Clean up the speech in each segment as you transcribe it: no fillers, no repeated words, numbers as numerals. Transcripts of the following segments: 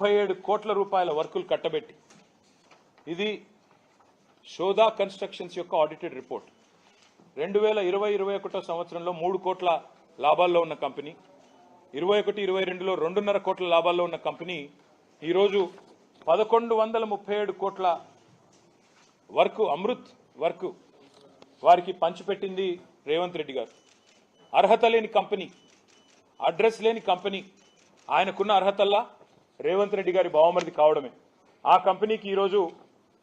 37 కోట్ల రూపాయల వర్కులు కట్టబెట్టి ఇది శోధా కన్స్ట్రక్షన్స్ యొక్క ఆడిటెడ్ రిపోర్ట్ 2020-21 సంవత్సరంలో 3 కోట్ల లాభాల్లో ఉన్న కంపెనీ 21-22లో 2.5 కోట్ల లాభాల్లో ఉన్న కంపెనీ ఈరోజు 1137 కోట్ల వర్క్ అమృత్ వర్క్ వారికి పంచిపెట్టింది రేవంత్ రెడ్డి గారు. అర్హత లేని కంపెనీ, అడ్రస్ లేని కంపెనీ, ఆయనకున్న అర్హతల్లా రేవంత్ రెడ్డి గారి బావమరిది కావడమే. ఆ కంపెనీకి ఈరోజు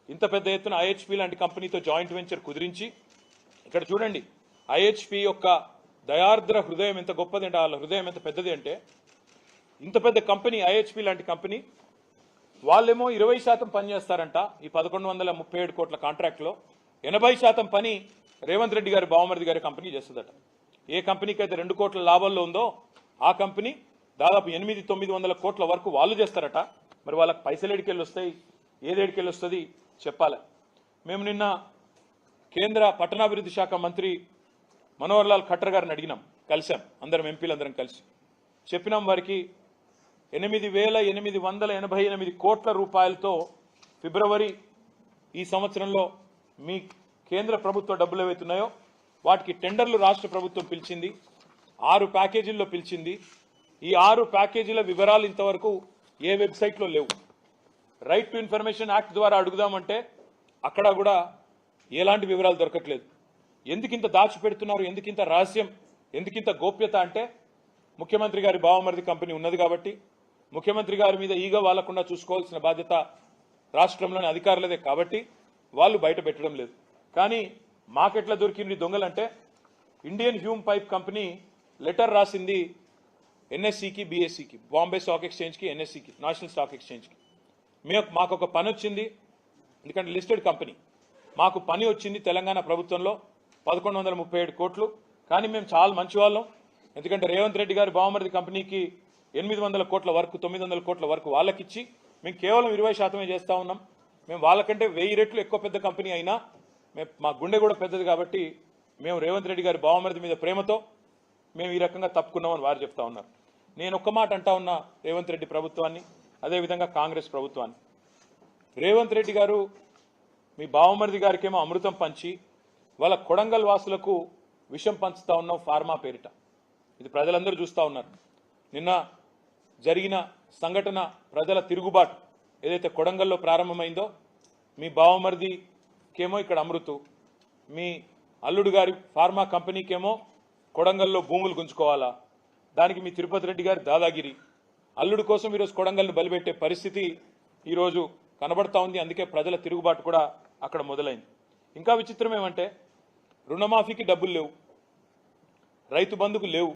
ఇంత పెద్ద ఎత్తున ఐహెచ్పి లాంటి కంపెనీతో జాయింట్ వెంచర్ కుదిరించి, ఇక్కడ చూడండి ఐహెచ్పి యొక్క దయార్ద్ర హృదయం ఎంత గొప్పది అంటే, వాళ్ళ హృదయం ఎంత పెద్దది అంటే, ఇంత పెద్ద కంపెనీ ఐహెచ్పి లాంటి కంపెనీ వాళ్ళేమో 20% పని చేస్తారంట. ఈ 1137 కోట్ల కాంట్రాక్ట్లో 80% పని రేవంత్ రెడ్డి గారి బావమరిది గారి కంపెనీ చేస్తుందట. ఏ కంపెనీకి అయితే 2 కోట్ల లాభాల్లో ఉందో ఆ కంపెనీ దాదాపు 800-900 కోట్ల వరకు వాళ్ళు చేస్తారట. మరి వాళ్ళకి పైసలు ఎడికెళ్ళి వస్తాయి, ఏదేడికెళ్ళి వస్తుంది చెప్పాలి. మేము నిన్న కేంద్ర పట్టణాభివృద్ధి శాఖ మంత్రి మనోహర్ లాల్ ఖట్టర్ గారిని అడిగినాం, కలిసాం, అందరం ఎంపీలందరం కలిసి చెప్పినాం వారికి 8,888 కోట్ల రూపాయలతో ఫిబ్రవరి ఈ సంవత్సరంలో మీ కేంద్ర ప్రభుత్వ డబ్బులు ఏవైతున్నాయో వాటికి టెండర్లు రాష్ట్ర ప్రభుత్వం పిలిచింది, 6 ప్యాకేజీల్లో పిలిచింది. ఈ 6 ప్యాకేజీల వివరాలు ఇంతవరకు ఏ వెబ్సైట్లో లేవు. రైట్ టు ఇన్ఫర్మేషన్ యాక్ట్ ద్వారా అడుగుదామంటే అక్కడ కూడా ఎలాంటి వివరాలు దొరకట్లేదు. ఎందుకింత దాచిపెడుతున్నారు, ఎందుకింత రహస్యం, ఎందుకింత గోప్యత అంటే ముఖ్యమంత్రి గారి బావమరిది కంపెనీ ఉన్నది కాబట్టి, ముఖ్యమంత్రి గారి మీద ఈగ వాళ్లకుండా చూసుకోవాల్సిన బాధ్యత రాష్ట్రంలోని అధికారులదే కాబట్టి వాళ్ళు బయట పెట్టడం లేదు. కానీ మాకెట్లా దొరికింది దొంగలంటే, Indian Hume pipe company letter రాసింది ఎన్ఎస్సికి, బిఎస్సికి, బాంబే స్టాక్ ఎక్స్చేంజ్కి, ఎన్ఎస్సికి, నేషనల్ స్టాక్ ఎక్స్చేంజ్కి. మాకు ఒక పని వచ్చింది, ఎందుకంటే లిస్టెడ్ కంపెనీ, మాకు పని వచ్చింది తెలంగాణ ప్రభుత్వంలో 1137 కోట్లు. కానీ మేము చాలా మంచి వాళ్ళం, ఎందుకంటే రేవంత్ రెడ్డి గారి బావమరిది కంపెనీకి 800 కోట్ల వరకు, 900 కోట్ల వరకు వాళ్ళకిచ్చి మేము కేవలం 20% చేస్తూ ఉన్నాం. మేము వాళ్ళకంటే 1000 రెట్లు ఎక్కువ పెద్ద కంపెనీ అయినా మా గుండె కూడా పెద్దది కాబట్టి మేము రేవంత్ రెడ్డి గారి బావమరిది మీద ప్రేమతో మేము ఈ రకంగా తప్పుకున్నామని వారు చెప్తా ఉన్నారు. నేను ఒక్క మాట అంటా ఉన్నా రేవంత్ రెడ్డి ప్రభుత్వాన్ని, అదేవిధంగా కాంగ్రెస్ ప్రభుత్వాన్ని. రేవంత్ రెడ్డి గారు మీ బావమరిది గారికేమో అమృతం పంచి వాళ్ళ కొడంగల్ వాసులకు విషం పంచుతా ఉన్నాం ఫార్మా పేరిట. ఇది ప్రజలందరూ చూస్తూ ఉన్నారు. నిన్న జరిగిన సంఘటన, ప్రజల తిరుగుబాటు ఏదైతే కొడంగల్లో ప్రారంభమైందో, మీ బావమరిదికేమో ఇక్కడ అమృతు, మీ అల్లుడు గారి ఫార్మా కంపెనీకేమో కొడంగల్లో భూములు గుంజుకోవాలా, దానికి మీ తిరుపతి రెడ్డి గారి దాదాగిరి, అల్లుడు కోసం ఈరోజు కొడంగల్ని బలిపెట్టే పరిస్థితి ఈరోజు కనబడతా ఉంది. అందుకే ప్రజల తిరుగుబాటు కూడా అక్కడ మొదలైంది. ఇంకా విచిత్రం ఏమంటే, రుణమాఫీకి డబ్బులు లేవు, రైతు బంధుకు లేవు.